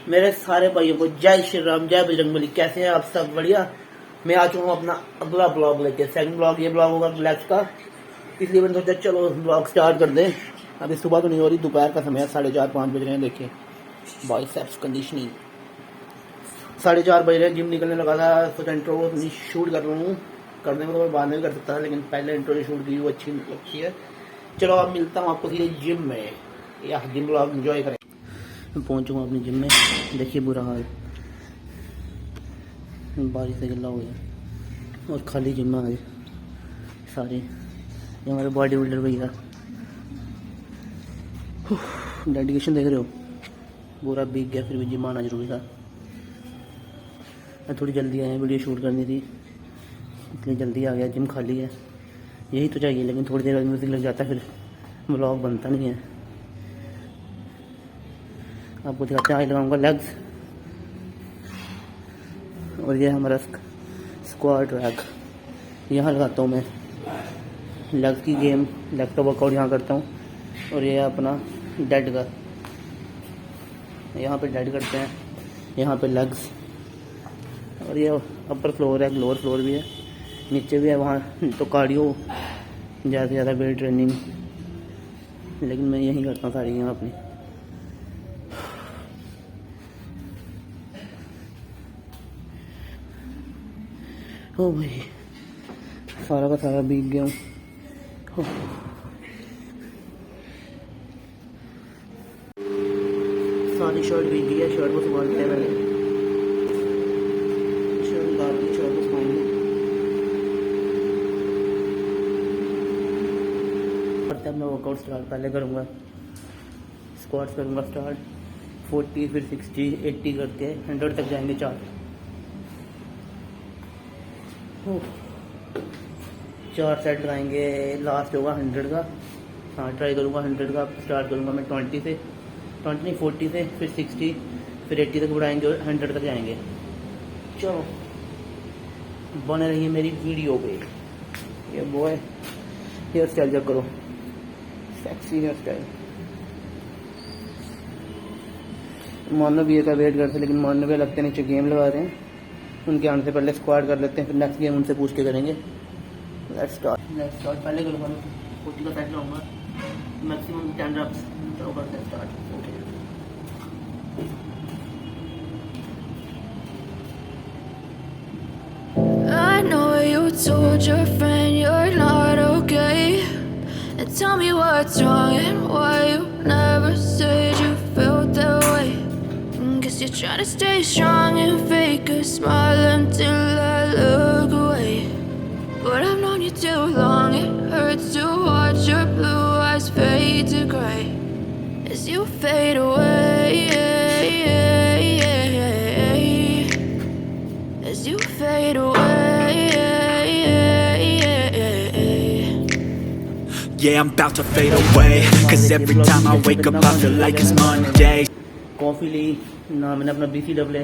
मेरे सारे भाइयों को जय श्री राम, जय बजरंगबली। कैसे हैं आप सब? बढ़िया। मैं आ चुका हूँ अपना अगला ब्लॉग लेके। सेकंड ब्लॉग, ये ब्लॉग होगा रिलैक्स का, इसलिए मैंने सोचा चलो ब्लॉग स्टार्ट कर दें। अभी सुबह तो नहीं हो रही, दोपहर का समय है, 4:30-5 बज रहे हैं। देखिए बाइसेप्स कंडीशनिंग, 4:30 बज रहे हैं। जिम निकलने लगा था, सोचा इंट्रो अपनी शूट कर रहा हूँ। करने में तो मैं बाद में भी कर सकता था, लेकिन पहले इंट्रो शूट की वो अच्छी है। चलो अब मिलता हूँ आपको सीधे जिम में, या जिम ब्लॉग एंजॉय करें। मैं पहुँच चुका हूँ अपनी जिम में। देखिए बुरा हाल, बारिश से गिला हो गया और खाली जिम में आज सारे। ये हमारे बॉडी बिल्डर भैया, डेडिकेशन देख रहे हो, पूरा भीग गया, फिर भी जिम आना जरूरी था। मैं थोड़ी जल्दी आया, वीडियो शूट करनी थी इसलिए जल्दी आ गया। जिम खाली है, यही तो चाहिए, लेकिन थोड़ी देर बाद म्यूज़िक लग जाता है, फिर व्लॉग बनता नहीं है। आपको दिखाते हैं, आज लगाऊंगा लेग्स, और ये हमारा स्क्वाट रैक यहाँ लगाता हूँ मैं। लेग की गेम, लेग का वर्कआउट यहाँ करता हूँ। और ये अपना डेड का, यहाँ पे डेड करते हैं, यहाँ पे लेग्स। और ये अपर फ्लोर है, लोअर फ्लोर भी है, नीचे भी है। वहाँ तो कार्डियो ज़्यादा से ज़्यादा, वेट ट्रेनिंग, लेकिन मैं यहीं करता हूँ सारी यहाँ अपनी। ओ भाई, सारा का सारा भीग गया हूँ। सारी शर्ट भीग गई है, शर्ट को सुखा दिया मैंने। शर्ट उतार दी, शर्ट को सुखाएंगे। करते हैं अपना वर्कआउट स्टार्ट। पहले करूँगा स्क्वाट्स, करूँगा स्टार्ट 40, फिर 60, 80 करके 100 तक जाएंगे 4 सेट लगाएंगे। लास्ट होगा 100 का। हाँ, ट्राई करूँगा 100 का। स्टार्ट करूँगा मैं 20 से, 20 नहीं 40 से, फिर 60, फिर 80 तक बढ़ाएंगे और 100 तक जाएंगे। चलो बने रहिए मेरी वीडियो पे। ये बॉय हेयर स्टाइल चेक करो, सेक्सी हेयर स्टाइल। मानव भैया का वेट करते, लेकिन मानव भैया लगते नीचे गेम लगा रहे हैं। उनके आने से पहले स्क्वाड कर लेते हैं, फिर नेक्स्ट गेम उनसे पूछ के करेंगे। Let's start. पहले करूँगा 40 का सेट लाऊंगा, मैक्सिमम 10 reps। चलो करते हैं start. I know you told your friend you're not okay, and tell me what's wrong and why you never said you felt that way. Guess you're trying to stay strong and fake a smile until I look away. But I've known you too long, it hurts to watch your blue eyes fade to gray as you fade away, as you fade away. Yeah, I'm about to fade away, cause every time I wake up I feel like it's Monday. Coffee ली ना मैंने, अपना BCAA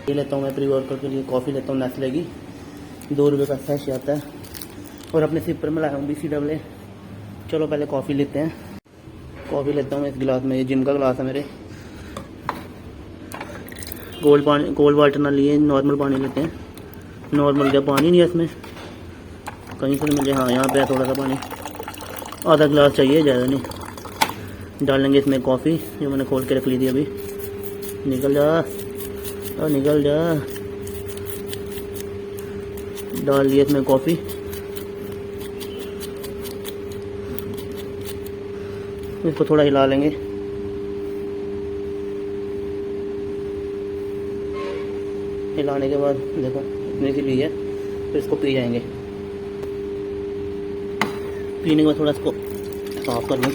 ये लेता हूँ मैं pre workout के लिए। कॉफ़ी लेता हूँ नेस्ले की, 2 रुपये का सैश आता है, और अपने सिपर में लाया हूँ BCAA। चलो पहले कॉफ़ी लेते हैं। कॉफ़ी लेता हूँ इस गिलास में, ये जिम का गिलास है मेरे। कोल्ड वाटर ना लिए, नॉर्मल पानी लेते हैं। नॉर्मल क्या, पानी नहीं है इसमें, कहीं से मुझे, हाँ यहाँ पे है थोड़ा सा पानी, आधा गिलास चाहिए, ज़्यादा नहीं। डालेंगे इसमें कॉफ़ी जो मैंने खोल के रख ली थी अभी। निकल जा और निकल जा। डाल लिया इसमें कॉफ़ी। इसको थोड़ा हिला लेंगे। हिलाने के बाद देखो इतनी सी ली है, फिर इसको पी जाएंगे। पीने के बाद थोड़ा इसको साफ कर लूँ,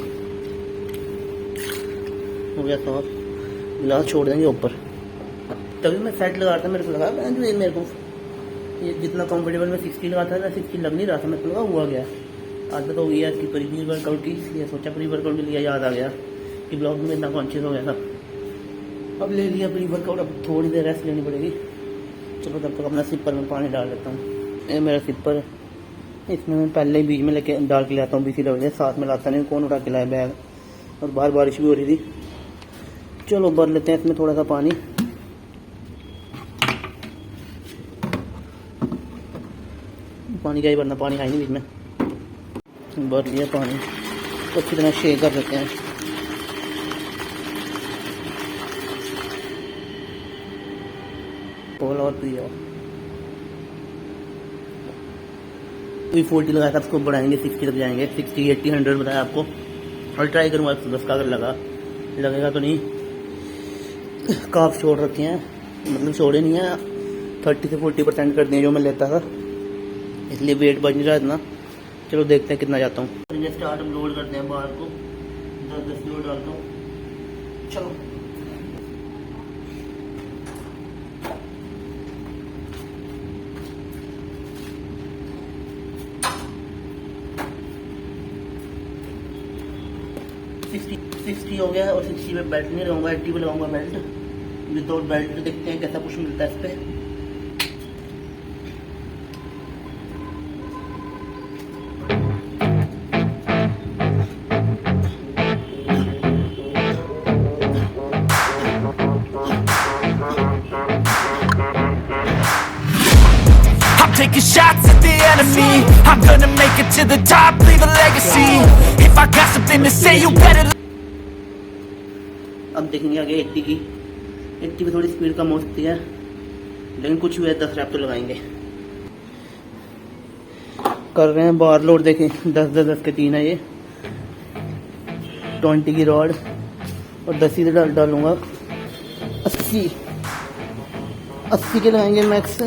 हो गया साफ। गिलास छोड़ देंगे ऊपर। तभी मैं सेट लगा रहा था, मेरे को लगा मेरे को ये जितना कंफर्टेबल में 60 लगाता था, 60 लग नहीं रहा था। मेरे को लगा हुआ गया, आदत हो गई है इसकी प्री वर्कआउट की, इसलिए सोचा प्री वर्कआउट के लिए याद आ गया कि ब्लॉग में इतना कॉन्शियस हो गया था। अब ले लिया प्री वर्कआउट, अब थोड़ी देर रेस्ट लेनी पड़ेगी। चलो तब तक अपना सिपर में पानी डाल लेता हूँ। ये मेरा सिपर है, इसमें मैं पहले ही बीच में लेके डाल के लाता हूँ BCAA, साथ में लाता नहीं, कौन उठा के लाया बैग। और बाहर बारिश भी हो रही थी, चलो भर लेते हैं इसमें थोड़ा सा पानी। पानी क्या ही भरना, पानी है नहीं बीच में। भर लिया पानी, अच्छी तरह शेक कर देते हैं। और पिया 40 लगाया था, उसको बढ़ाएंगे 60 तक जाएंगे। 60, 80, 100 बताया आपको। और ट्राई करूँगा 110 का, अगर लगेगा तो नहीं। काफ छोड़ रखे हैं, मतलब छोड़े नहीं है, 30 से 40% कर दिए जो मैं लेता था, इसलिए वेट बढ़ नहीं रहा इतना। चलो देखते हैं कितना जाता हूँ। स्टार्ट हम लोड करते हैं बाहर को, 10 लोड डालता हूँ। चलो सिक्सटी हो गया है, और 60 में बेल्ट नहीं लगाऊंगा, 80 में लगाऊंगा बेल्ट। विदाउट बेल्ट देखते हैं कैसा कुछ मिलता है इस पर। Taking shots at the enemy. I'm gonna make it to the top, leave a legacy. If I got something to say, you better. अब देखेंगे आगे 80 की। 80 में थोड़ी स्पीड कम हो सकती है, लेकिन कुछ हुआ 10 रैप तो लगाएंगे। कर रहे हैं बार लोड, देखें 10 के 3 है ये। 20 की रॉड और 10 ही डालूंगा। 80 के लगाएंगे मैक्स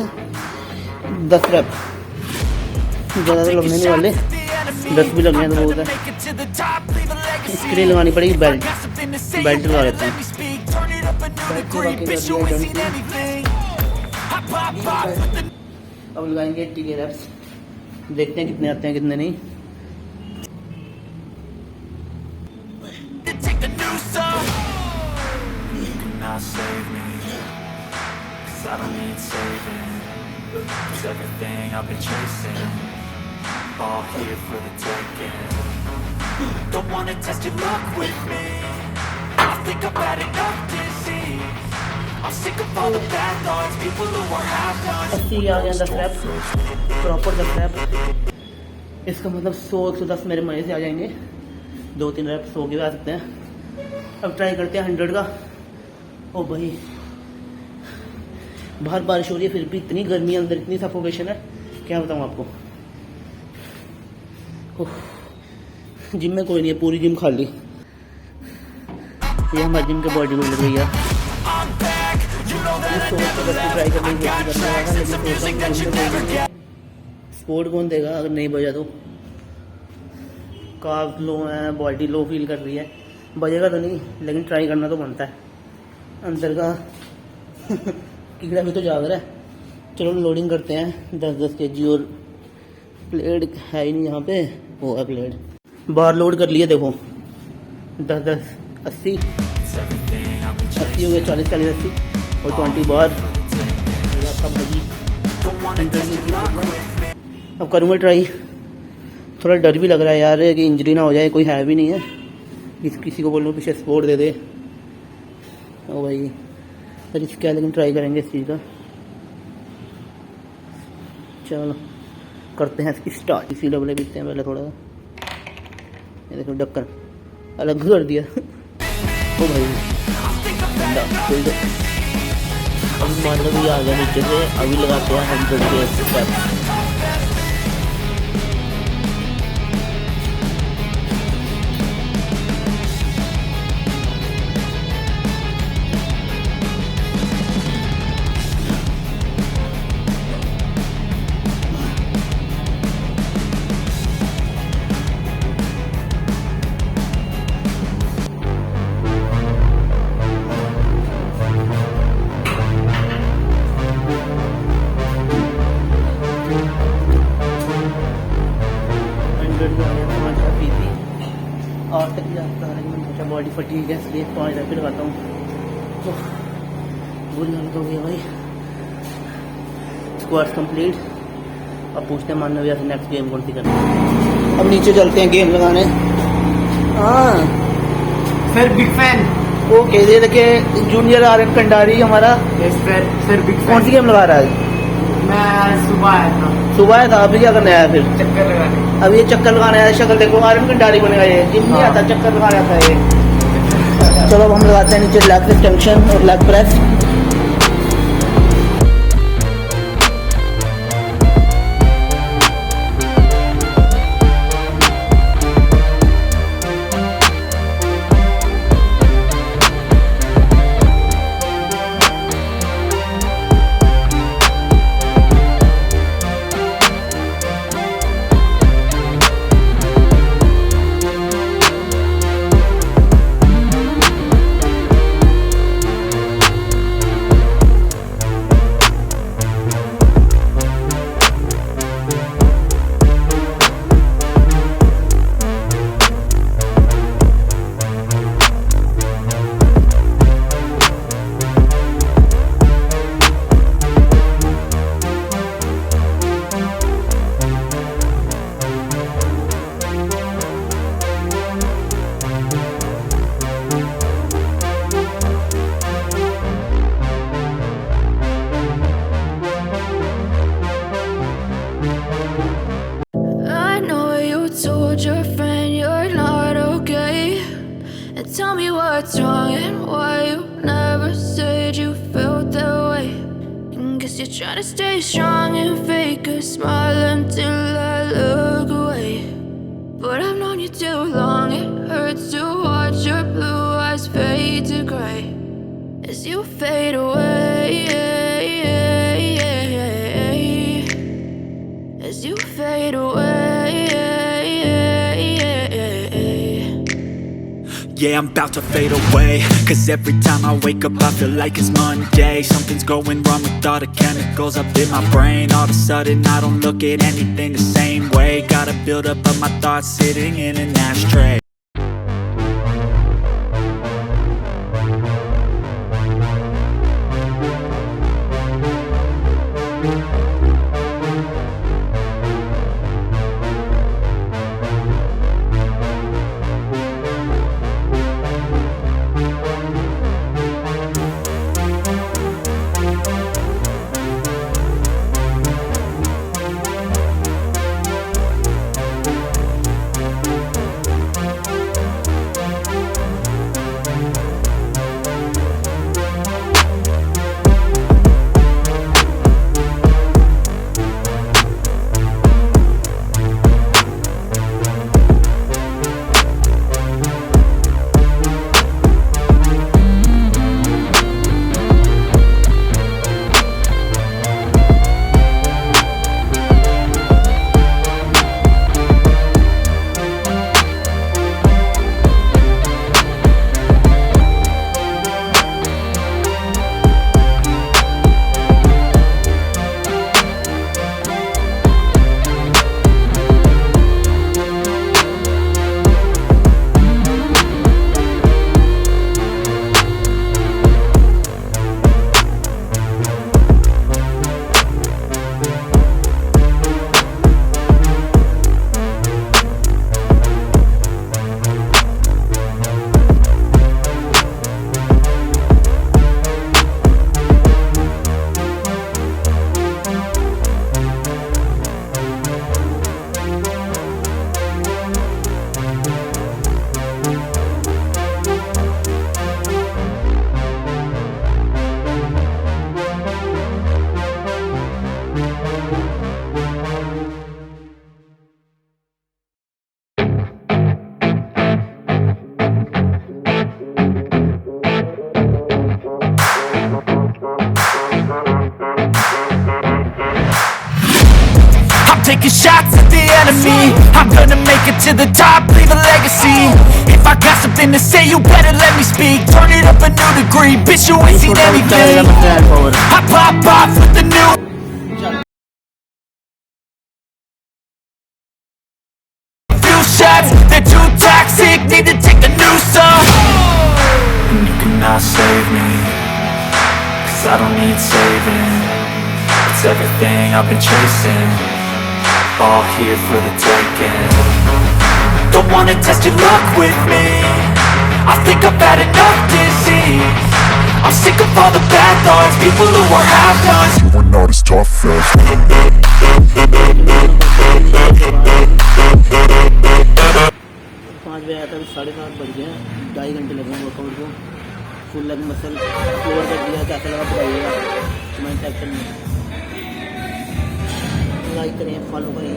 10 रैप, ज़्यादा तो लगने नहीं वाले, 10 भी लगने तो बहुत है। इसके लिए लगानी पड़ेगी बेल्ट लगा लेते हैं। अब लगाएंगे 80 के रैप्स, देखते हैं कितने आते हैं कितने नहीं। It's everything I've been chasing, all here for the taking. Don't wanna test your luck with me, I think I've had enough disease. I'm sick of all the bad thoughts, people who are half-nots. 80 आ गया 10 rap, proper 10 rap. इसका मतलब 100-110 मेरे मजे से आ जाएंगे। 2-3 rap 100 के भी आ सकते हैं। अब ट्राई करते हैं 100 का। ओ भाई बाहर बारिश हो रही है, फिर भी इतनी गर्मी है, अंदर इतनी सफोकेशन है, क्या बताऊँ आपको। जिम में कोई नहीं है, पूरी जिम खाली। ये हमारे जिम के बॉडी बिल्डर भैया। ट्राई करने की कोशिश करने वाला, लेकिन स्पोर्ट कौन देगा अगर नहीं बजा तो। काफ लो है, बॉडी लो फील कर रही है, बजेगा तो नहीं, लेकिन ट्राई करना तो बनता है। अंदर का कीड़ा भी तो जाग रहा है। चलो लोडिंग करते हैं 10-10 kg। और प्लेट है ही नहीं यहाँ पे, वो है प्लेट। बार लोड कर लिए, देखो 10-10 80 हो गया, 40-40 80 और 20 बार। अब करूँगा ट्राई। थोड़ा डर भी लग रहा है यार कि इंजरी ना हो जाए, कोई है भी नहीं है, किसी को बोलूँ पीछे सपोर्ट दे दे। ओ भाई रिस्क है, लेकिन ट्राई करेंगे इस चीज़ का। चलो करते हैं इसकी स्टार्ट। इसी डबले बीतते हैं पहले थोड़ा सा। ये देखो ढक्कन अलग कर दिया। ओ भाई अब मान लो भी आ गया नीचे से। अभी लगाते हैं 100 के स्टेप। और तक जाता है, लेकिन सोचा बॉडी फटी है इसलिए 5 रैप लगाता हूँ। तो बुरी हालत हो गई भाई। Squats complete. अब पूछते हैं मानना भैया से नेक्स्ट गेम कौन सी करनी है। अब नीचे चलते हैं गेम लगाने। हाँ फिर बिग फैन ओके, ये देखिए जूनियर आर्यन कंडारी हमारा। सर बिग कौन सी गेम लगा रहा है? मैं आज सुबह आया था सुबह आया था, अभी क्या करने आया फिर? चक्कर लगाने। अब ये चक्कर लगाने आया, शक्ल देखो आर्यन कंडारी बनेगा ये, जिम नहीं आता, चक्कर लगाने आता है ये। चलो अब हम लगाते हैं नीचे लेग एक्सटेंशन और leg press. I know you told your friend you're not okay, and tell me what's wrong and why you never said you felt that way. And guess you're trying to stay strong and fake a smile until I look away. But I've known you too long, it hurts to watch your blue eyes fade to gray as you fade away, as you fade away. Yeah, I'm about to fade away, cause every time I wake up I feel like it's Monday. Something's going wrong with all the chemicals up in my brain. All of a sudden I don't look at anything the same way. Got a buildup of my thoughts sitting in an ashtray. Taking shots at the enemy, I'm gonna make it to the top, leave a legacy. If I got something to say, you better let me speak. Turn it up a new degree, bitch, you ain't seen anything. I pop off with the new. Few shots, they're too toxic, need to take a new song. And you cannot save me, cause I don't need saving. It's everything I've been chasing, all here for the taking. Don't wanna test your luck with me, I think I've had enough disease. I'm sick of all the bad thoughts, people who are half-nots. You were not as tough as 5 बजे आया था, 7:30 बज गए, 2.5 घंटे लगे workout को। Full leg muscle floor कर दिया। कैसा लगा बताइएगा कमेंट सेक्शन में। लाइक करें, फॉलो करें।